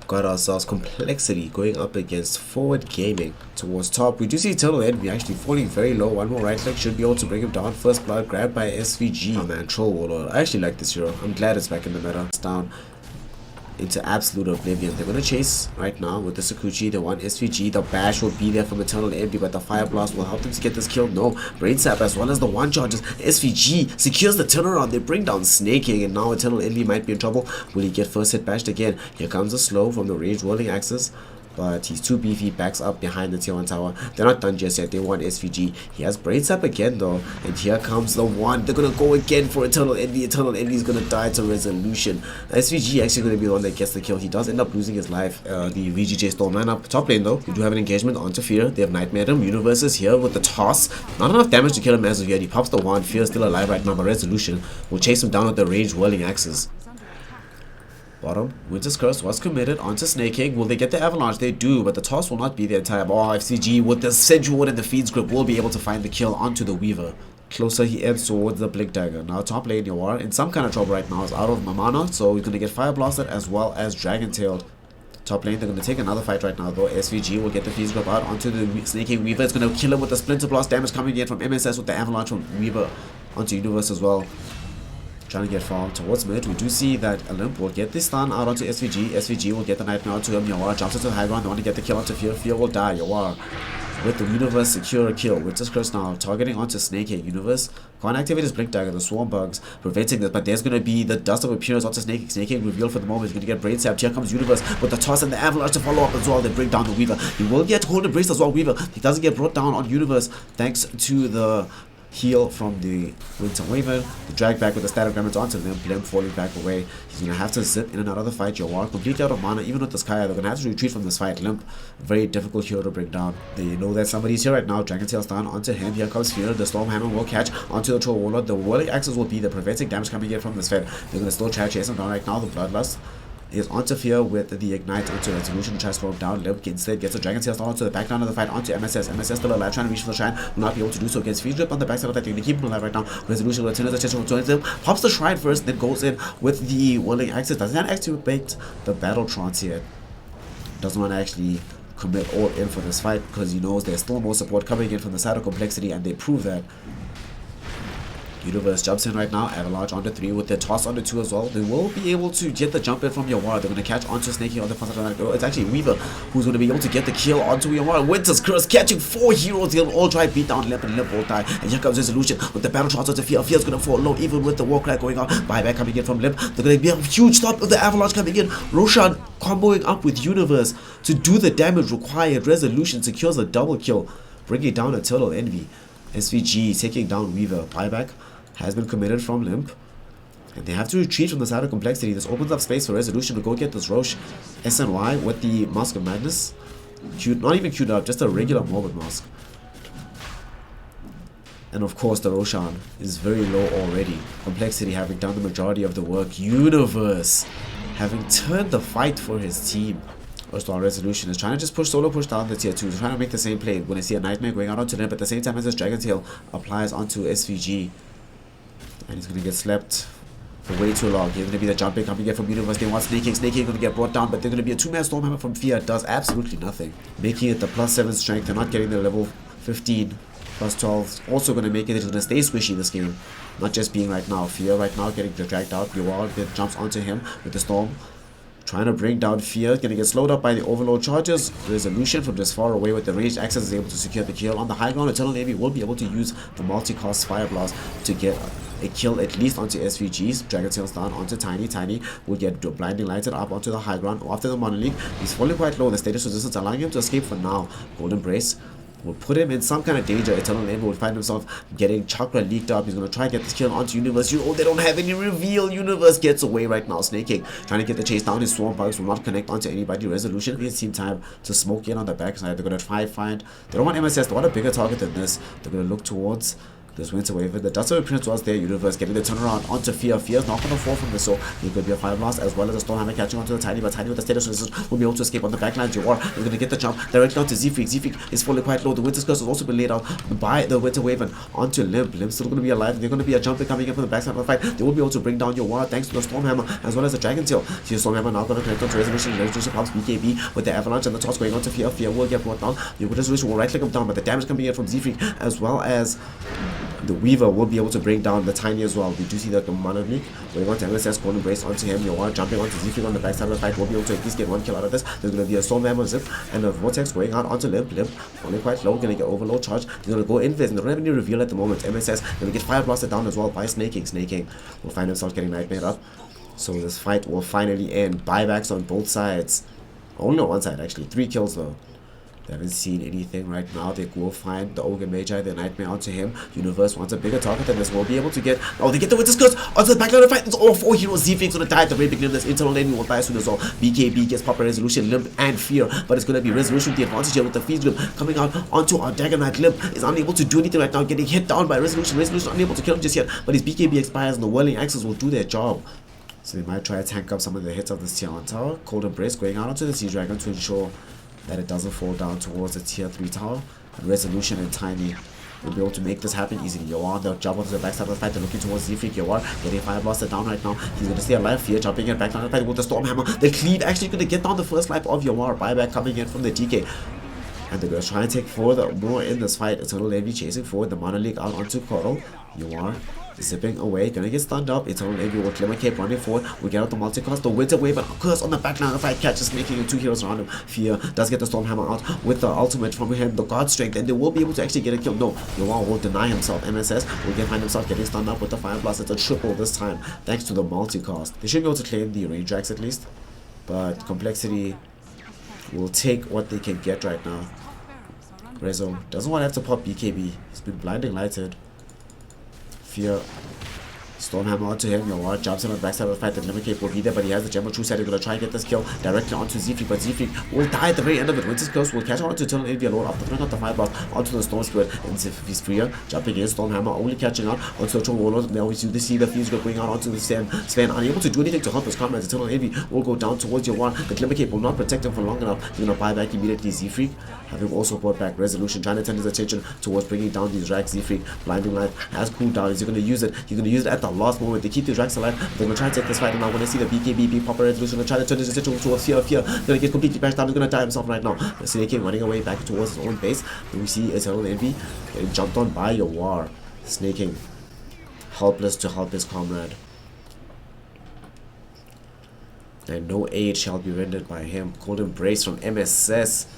got ourselves Complexity going up against Forward Gaming. Towards top, we do see EternaLEnVy actually falling very low. One more right click should be able to bring him down. First blood grabbed by SVG. Oh man, Troll Warlord. I actually like this hero. I'm glad it's back in the meta. It's down into absolute oblivion. They're going to chase right now with the Sakuchi. They want SVG. The bash will be there from EternaLEnVy, but the Fire Blast will help them to get this kill. No, Brain Sap as well as the one charges. SVG secures the turnaround. They bring down Snaking, and now EternaLEnVy might be in trouble. Will he get first hit bashed again? Here comes a slow from the range rolling axis, but he's too beefy, backs up behind the tier 1 tower. They're not done just yet. They want SVG. He has Brain Sap again though, and here comes the one. They're gonna go again for EternaLEnVy. EternaLEnVy is gonna die to Resolution. SVG actually gonna be the one that gets the kill. He does end up losing his life. The VGJ Storm lineup. Top lane though, we do have an engagement onto Fear. They have Nightmare him. UNiVeRsE is here with the toss. Not enough damage to kill him as of yet. He pops the one. Fear is still alive right now, but Resolution will chase him down with the range whirling axes. Bottom, Winter's Curse was committed onto Snaking. Will they get the Avalanche? They do, but the toss will not be the entire. Oh, FCG with the Sensual and the Feeds grip will be able to find the kill onto the Weaver. Closer he ends towards the Blink Dagger. Now top lane, Yawar in some kind of trouble right now. Is out of mana, so he's going to get Fire Blasted as well as Dragon Tailed. Top lane, they're going to take another fight right now though. SVG will get the Feeds grip out onto the Snaking Weaver. It's going to kill him with the Splinter Blast. Damage coming in from MSS with the Avalanche from Weaver onto UNiVeRsE as well. Trying to get farmed towards mid. We do see that Olymp will get this stun out onto SVG. SVG will get the Nightmare onto him. Yawar jumps into the high ground. They want to get the kill onto Fear. Fear will die. Yawar with the UNiVeRsE secure kill. Winter's Curse now targeting onto Snaking. UNiVeRsE can't activate his Blink Dagger. The Swarm Bugs preventing this, but there's going to be the Dust of Appearance onto Snaking. Snaking revealed for the moment. He's going to get Brain Sapped. Here comes UNiVeRsE with the toss and the Avalanche to follow up as well. They bring down the Weaver. He will get Hold Embrace as well. Weaver. He doesn't get brought down on UNiVeRsE thanks to the heal from the Winter Wyvern. The drag back with the static damage onto them. Blim falling back away. He's gonna have to zip in and out of the fight. Yawar completely out of mana. Even with the Sky, they're gonna have to retreat from this fight. Limp, very difficult hero to bring down. They know that somebody's here right now. Dragon Tail's down onto him. Here comes Fear. The Storm Hammer will catch onto the Troll Warlord. The Whirling Axes will be the preventing damage coming in from this fight. They're gonna still try to chase him down right now. The Bloodlust is onto Fear with the Ignite onto Resolution, tries to throw him down. Limp instead gets a Dragon Tail down onto the background of the fight onto MSS. MSS still alive, trying to reach for the Shrine, will not be able to do so. Gets Feed Drip on the backside of that thing. They keep him alive right now. Resolution will turn his attention to him, pops the Shrine first, then goes in with the Whirling Axis. Does not activate the Battle Trance here. Doesn't want to actually commit all in for this fight because he knows there's still more support coming in from the side of Complexity, and they prove that. UNiVeRsE jumps in right now. Avalanche onto 3 with the toss onto 2 as well. They will be able to get the jump in from Yawar. They're going to catch onto Snaking on the front side. It's actually Weaver who's going to be able to get the kill onto Yawar. Winter's Curse catching 4 heroes. They'll all try to beat down Limp, and Limp will die. And here comes Resolution with the battle shots onto Fear. Fear's going to fall low even with the war cry going on. Buyback coming in from Limp. They're going to be a huge stop with the Avalanche coming in. Roshan comboing up with UNiVeRsE to do the damage required. Resolution secures a double kill, bringing down EternaLEnVy. SVG taking down Weaver. Buyback has been committed from Limp, and they have to retreat from the side of Complexity. This opens up space for Resolution to go get this Roche SNY with the Mask of Madness. Not even queued up, just a regular Morbid Mask. And of course the Roshan is very low already. Complexity having done the majority of the work. UNiVeRsE having turned the fight for his team. First of all, Resolution is trying to just solo push down the tier 2. He's trying to make the same play. When I see a Nightmare going out onto Limp at the same time as his Dragon Tail applies onto SVG. And he's going to get slept for way too long. He's going to be the jumping coming in from UNiVeRsE. They want Snaking. Snaking going to get brought down, but they're going to be a 2-man Stormhammer from Fear. Does absolutely nothing. Making it the +7 strength. They're not getting the level 15, +12. Also going to make it. It's going to stay squishy this game. Not just being right now. Fear right now getting dragged out. Yawar jumps onto him with the Storm. Trying to bring down Fear, gonna get slowed up by the overload charges. Resolution from this far away with the ranged access is able to secure the kill. On the high ground, EternaLEnVy will be able to use the multi-cost Fire Blast to get a kill at least onto SVG's. Dragon Tail's down onto Tiny. Tiny will get blinding lighted up onto the high ground after the Monolith. He's falling quite low. The status resistance allowing him to escape for now. Golden Brace will put him in some kind of danger. EternaLEnVy will find himself getting Chakra leaked up. He's going to try to get this kill onto UNiVeRsE. Oh, they don't have any reveal. UNiVeRsE gets away right now. Snaking trying to get the chase down. His Swarm Bugs will not connect onto anybody. Resolution. It's team time to smoke in on the backside. They're going to try find. They don't want MSS. They want a bigger target than this. They're going to look towards This Winter Wave, the Dust of Prince was there. UNiVeRsE getting the turnaround onto Fear. Fear's not going to fall from this, so he could be a 5 loss, as well as a Stormhammer catching onto the Tiny, but Tiny with the status resistance will be able to escape on the backline. Jawar is going to get the jump directly onto Z-Freak. Z-Freak is falling quite low. The Winter's Curse has also been laid out by the Winter Wave and onto Limp. Limp's still going to be alive. They're going to be a jumper coming in from the backside of the fight. They will be able to bring down Jawar thanks to the Stormhammer, as well as the Dragon Tail. See the Stormhammer now going to connect onto Resolution. Resolution helps BKB with the Avalanche and the toss going onto Fear. Fear will get brought down. The Resolution will right-click him down, but the damage coming in from Z-Freak, as well as the Weaver will be able to bring down the Tiny as well. We do see that the Monolith going on to MSS, CoL Embrace onto him. You are jumping onto Z-Freak on the backside of the fight. Will be able to at least get 1 kill out of this. There's going to be a Stormhammer Zip and a Vortex going out onto Limp. Limp only quite low, going to get overload charge. He's going to go invis. They don't have any reveal at the moment. MSS going to get fire blasted down as well by Snaking. Snaking will find himself getting nightmare up. So this fight will finally end. Buybacks on both sides. Only on one side actually. 3 kills though. They haven't seen anything right now. They will find the Ogre Magi, the Nightmare onto him. UNiVeRsE wants a bigger target than this. Will be able to get. Oh, they get the Winter's Curse onto the backline of the fight. It's all 4 heroes. Z-Freak's gonna die at the very beginning of this. EternaLEnVy will die as soon as well. BKB gets proper Resolution, Limp, and Fear. But it's gonna be Resolution with the advantage here with the Feast Limp coming out onto our Dagger Knight. Limp is unable to do anything right now, getting hit down by Resolution. Resolution unable to kill him just yet. But his BKB expires and the Whirling Axes will do their job. So they might try to tank up some of the hits of this tier 1 tower. CoL Embrace going out onto the Sea Dragon to ensure that it doesn't fall down towards the tier 3 tower. And Resolution and Tiny will be able to make this happen easily. Yoar, they'll jump onto the backside of the fight. They're looking towards Z-Freak. Yoar getting fire blasted down right now. He's going to stay alive. Fear jumping in back down the fight with the Stormhammer. The Cleave actually going to get down the first life of Yoar. Buyback coming in from the DK. And they're going to try and take forward more in this fight. EternaLEnVy chasing forward. The Monolith out onto CoL. Yoar zipping away, gonna get stunned up. EternaLEnVy will Glimmer Cape running forward. We get out the multicast, the Winter Wave, and Curse on the backline of the fight catches, making 2 heroes around him. Fear does get the Stormhammer out with the ultimate from him, the God Strength, and they will be able to actually get a kill. No, Yoar will deny himself. MSS will find himself getting stunned up with the Fire Blast. It's a triple this time, thanks to the multicast. They should be able to claim the range racks at least, but Complexity will take what they can get right now. Rezo doesn't want to have to pop BKB. He's been blinding lighted. Fear Stormhammer onto him. Yoar jumps in on the backside of the fight. The Glimmer Cape will be there, but he has the Gem of True Sight. He's going to try and get this kill directly onto Z-Freak, but Z-Freak will die at the very end of it. Winter's Curse will catch on onto EternaLEnVy alone after throwing out the Fire Blast onto the Storm Spirit. And he's freer, jumping in. Stormhammer only catching out onto the Troll Warlord. Now we see the Fuse going out onto the Sven. Sven unable to do anything to help his comrades. EternaLEnVy will go down towards Yoar. The Glimmer Cape will not protect him for long enough. He's going to buy back immediately. Z-Freak having also brought back Resolution, trying to turn his attention towards bringing down these racks. Z-Freak blinding light has cooled down. Is he going to use it? He's going to use it at the last moment. They keep these racks alive. They're going to try to take this fight, and now when I see the BKB being proper Resolution, they're trying to turn his attention towards Fear. Fear going to get completely bashed down. He's going to die himself right now. Snaking running away back towards his own base. Then we see EternaLEnVy getting jumped on by Yoar. Snaking helpless to help his comrade, and no aid shall be rendered by him. CoL Embrace from MSS.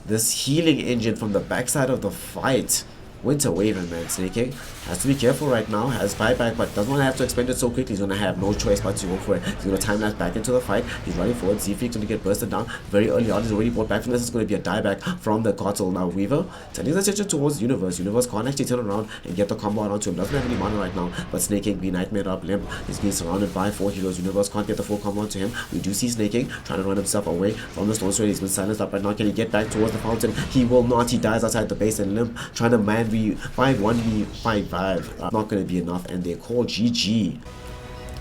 This healing engine from the backside of the fight. Winter Wave, man. Snaking has to be careful right now. Has buyback, but doesn't want to have to expend it so quickly. He's going to have no choice but to go for it. He's going to time lapse back into the fight. He's running forward. Z-Freak's going to get bursted down very early on. He's already brought back from this. It's going to be a dieback from the Cartel. Now Weaver turning his attention towards UNiVeRsE. UNiVeRsE can't actually turn around and get the combo out onto him. Doesn't have any mana right now, but Snaking be Nightmare up. Limp is being surrounded by 4 heroes. UNiVeRsE can't get the full combo onto him. We do see Snaking trying to run himself away from the Stone Sword. He's been silenced up right now. Can he get back towards the fountain? He will not. He dies outside the base, and Limp trying to find 1v5 not going to be enough, and they call GG,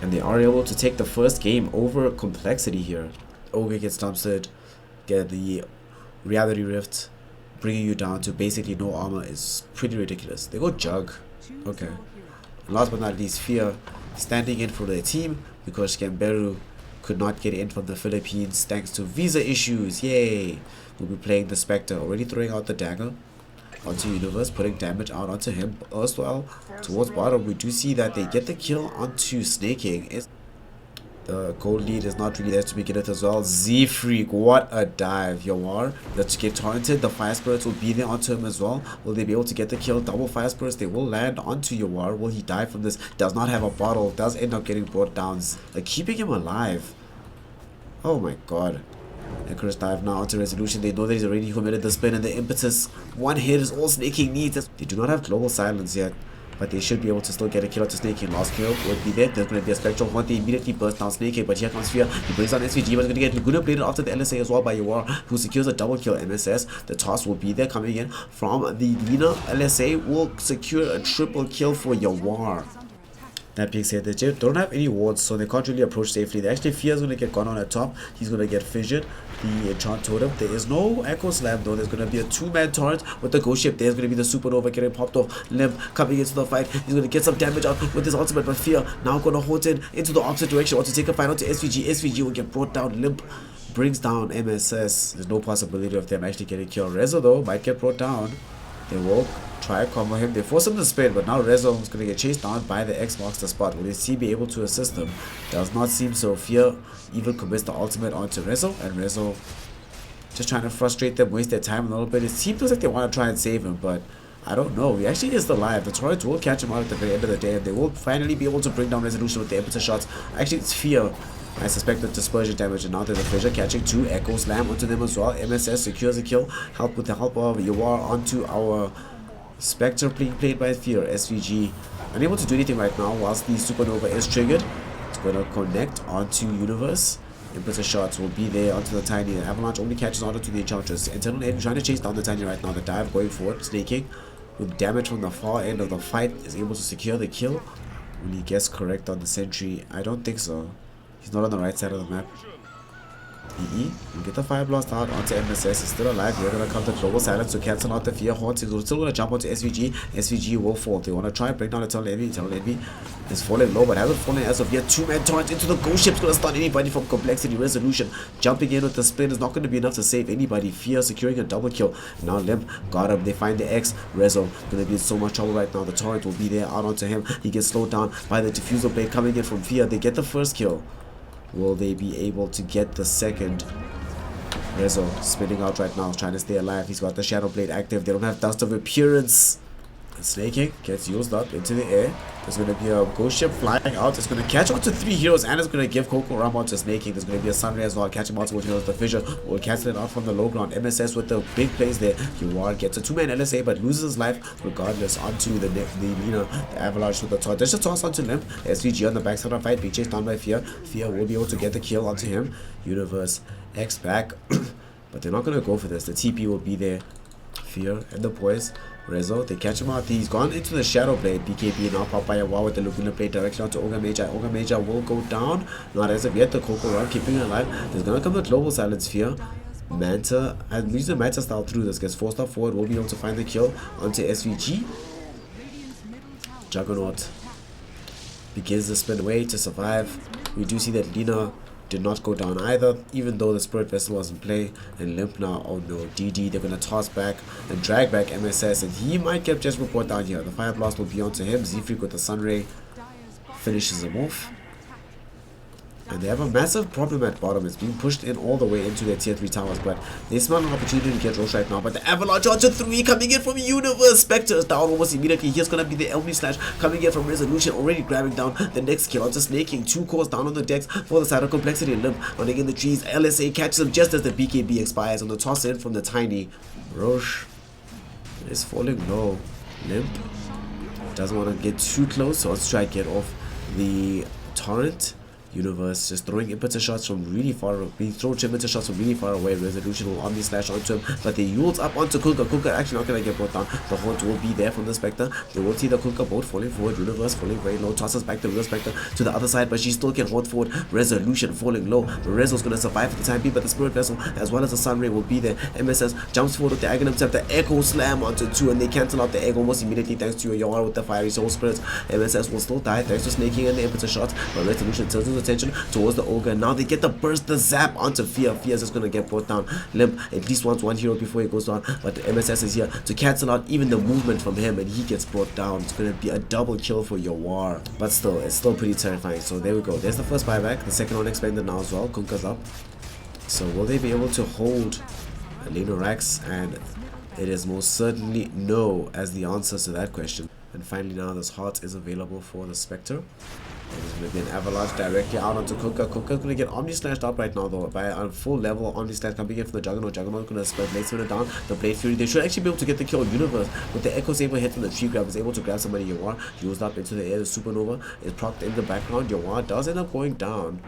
and they are able to take the first game over Complexity here. Ogre gets dumpstered, get the Reality Rift, bringing you down to basically no armor is pretty ridiculous. They go Jug. Okay. And last but not least, Fear standing in for their team because Scamberu could not get in from the Philippines thanks to visa issues. Yay! We'll be playing the Spectre, already throwing out the dagger onto UNiVeRsE, putting damage out onto him as well. Towards bottom, we do see that they get the kill onto Snaking. The gold lead is not really there to begin it as well. Z-Freak, what a dive. Yoar, let's get taunted. The Fire Spirits will be there onto him as well. Will they be able to get the kill? Double Fire Spirits, they will land onto Yoar. Will he die from this? Does not have a bottle, does end up getting brought down. Like, keeping him alive. Oh my god. And Chris dive now onto Resolution. They know that he's already committed the spin, and the impetus. One hit is all Snaking needs. They do not have Global Silence yet. but they should be able to still get a kill out to Snake. Last kill would be there. There's going to be a Spectral Haunt. They immediately burst down Snake, but here comes Fear. He brings down SVG, but he's going to get Laguna Bladed after the LSA as well by UR, who secures a double kill. MSS, the toss will be there coming in from the Lina. LSA will secure a triple kill for UR. That being said, they don't have any wards, so they can't really approach safely. They actually Fear is going to get gone on at top. He's going to get fissured. The enchant totem. There is no echo slam though. There's going to be a 2-man torrent with the ghost ship. There's going to be the supernova getting popped off. Limp coming into the fight. He's going to get some damage out with his ultimate, but Fear now going to haunt in into the opposite direction. Want to take a fight onto SVG. SVG will get brought down. Limp brings down MSS. There's no possibility of them actually getting killed. Rezo though might get brought down. They will try to combo him. They force him to spin, but now Rezo is going to get chased down by the X marks the spot. Will he be able to assist him? Does not seem so. Fear even commits the ultimate onto Rezo, and Rezo just trying to frustrate them, waste their time a little bit. It seems like they want to try and save him, but I don't know. He actually is alive. The turrets will catch him out at the very end of the day, and they will finally be able to bring down Resolution with the impetus shots. Actually, it's Fear. I suspect the dispersion damage, and now there's a fissure catching 2 Echo Slam onto them as well. MSS secures a kill. Help with the help of UR onto our Spectre being played by Fear. SVG unable to do anything right now whilst the supernova is triggered. It's going to connect onto UNiVeRsE. Impetus shots will be there onto the Tiny. The Avalanche only catches onto the Enchantress. EternaLEnVy trying to chase down the Tiny right now. The dive going forward, snaking with damage from the far end of the fight is able to secure the kill. Will he guess correct on the sentry? I don't think so. He's not on the right side of the map. EE will get the Fire Blast out onto MSS. He's still alive. We're going to come to Global Silence to cancel out the Fear Haunts. He's still going to jump onto SVG. SVG will fall. They want to try and break down EternaLEnVy. EternaLEnVy is falling low, but hasn't fallen as of yet. 2-man torrent into the ghost ship's going to stun anybody from Complexity. Resolution jumping in with the spin is not going to be enough to save anybody. Fear securing a double kill. Now Limp got him. They find the X. Rezo going to be in so much trouble right now. The torrent will be there out onto him. He gets slowed down by the diffusal blade coming in from Fear. They get the first kill. Will they be able to get the second? Rezo spinning out right now, trying to stay alive. He's got the Shadow Blade active. They don't have Dust of Appearance. Snaking gets used up into the air. There's going to be a ghost ship flying out. It's going to catch on to 3 heroes, and it's going to give Coco Ram onto Snaking. There's going to be a Sunray as well, catching multiple heroes. The Fissure will cancel it out from the low ground. MSS with the big plays there. UR gets a 2-man LSA, but loses his life regardless onto the Lina. The Avalanche with the toss. There's a toss onto Limp. SVG on the backside of the fight, being chased down by Fear. Fear will be able to get the kill onto him. UNiVeRsE X back. But they're not going to go for this. The TP will be there. Fear and the boys. Rezo, they catch him out. He's gone into the Shadow Blade. BKB now popped by a wall with the Laguna Blade direction onto Ogre Magi. Ogre Magi will go down. Not as of yet. The Coco Run keeping it alive. There's going to come the Global Silence. Fear. Manta, and leaves the Manta style through this. Gets forced up forward. Will be able to find the kill onto SVG. Juggernaut begins the spin away to survive. We do see that Lina did not go down either, even though the Spirit Vessel was in play. And Limp now, oh no, DD, they're going to toss back and drag back MSS, and he might get just report down here. The Fire Blast will be onto him. Z-Freak with the Sunray finishes him off. And they have a massive problem at bottom. It's being pushed in all the way into their tier 3 towers, but they smell an opportunity to get Roche right now. But the Avalanche onto 3 coming in from UNiVeRsE. Spectre is down almost immediately. Here's going to be the Elmi Slash coming in from Resolution, already grabbing down the next kill onto Snaking. 2 cores down on the decks for the side of Complexity. Limp running in the trees. LSA catches him just as the BKB expires on the toss in from the Tiny. Roche is falling low. Limp doesn't want to get too close, so let's try to get off the torrent. UNiVeRsE just throwing impetus shots from really far away. Being thrown impetus shots from really far away. Resolution will Omni Slash onto him, but they yields up onto Kulka. Kulka actually not gonna get brought down. The Haunt will be there from the Spectre. They will see the Kulka boat falling forward. UNiVeRsE falling very low. Tosses back the real Spectre to the other side, but she still can Haunt forward. Resolution falling low. The Rezo's gonna survive for the time being, but the Spirit Vessel as well as the Sunray will be there. MSS jumps forward with the Aghanim Scepter. Echo Slam onto 2, and they cancel out the egg almost immediately thanks to Yoar with the Fiery Soul Spirits. MSS will still die thanks to Snaking and the impetus shots, but Resolution turns his attention towards the Ogre. Now they get the burst, the zap onto Fear. Fear is just going to get brought down. Limp at least wants 1 hero before he goes down, but the MSS is here to cancel out even the movement from him, and he gets brought down. It's going to be a double kill for Yoar, but still, it's still pretty terrifying. So there we go. There's the first buyback. The second one expanded now as well. Kunka's up. So will they be able to hold Leno Rax? And it is most certainly no as the answer to that question. And finally now this heart is available for the Spectre. And there's going to be an avalanche directly out onto Kunkka. Kunkka's going to get Omni Slashed up right now though by a full level Omni Slash coming in from the Juggernaut. Juggernaut going to split Blade Spinner down. The Blade Fury, they should actually be able to get the kill. UNiVeRsE with the Echo Saber hit from the tree grab is able to grab somebody. Yawar used up into the air. The Supernova is procced in the background. Yawar does end up going down.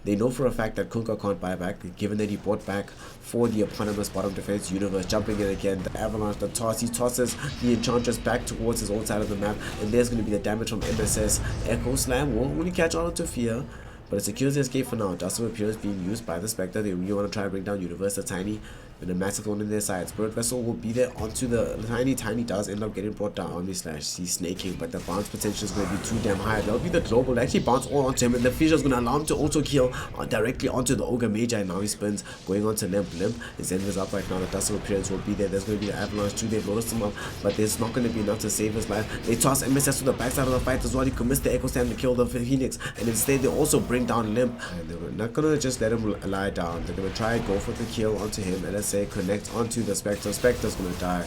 They know for a fact that Kunkka can't buy back, given that he bought back for the eponymous bottom defense. UNiVeRsE jumping in again, the avalanche, the toss, he tosses the Enchantress back towards his own side of the map, and there's going to be the damage from MSS. Echo Slam won't really catch on to Fear, but it secures the escape for now. Dust of Appearance being used by the Spectre. They really want to try to bring down UNiVeRsE, the Tiny, with a massive one in their side. Spirit Vessel will be there onto the Tiny. Tiny does end up getting brought down. Omni Slash, he's snaking, but the bounce potential is going to be too damn high. That'll be the global. They actually bounce all onto him, and the Fissure is going to allow him to auto kill directly onto the Ogre Magi. Now he spins, going on to Limp. Limp, his end is up right now. The Dust of Appearance will be there. There's going to be the Avalanche too. They've noticed him up, but there's not going to be enough to save his life. They toss MSS to the backside of the fight as well. He commits the Echo Slam to kill the Phoenix, and instead they also bring down Limp. And they're not going to just let him lie down. They're going to try and go for the kill onto him. LSA connects onto the Spectre. Spectre's going to die,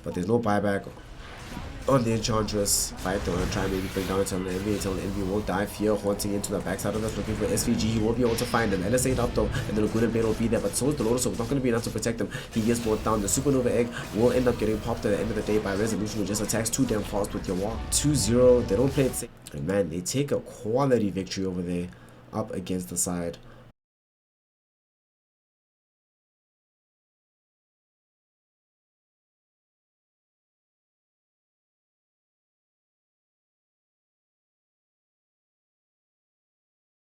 but there's no buyback on the Enchantress fight. They're going to try and maybe bring down EternaLEnVy. EternaLEnVy will die. Fear haunting into the backside of us, looking for SVG. He will be able to find him. LSA up though, and then the Laguna Blade will be there, but so is the Lotus, so it's not going to be enough to protect him. He gets brought down. The Supernova Egg will end up getting popped at the end of the day by Resolution, who just attacks too damn fast with your walk. 2-0. They don't play it safe. And man, they take a quality victory over there up against the side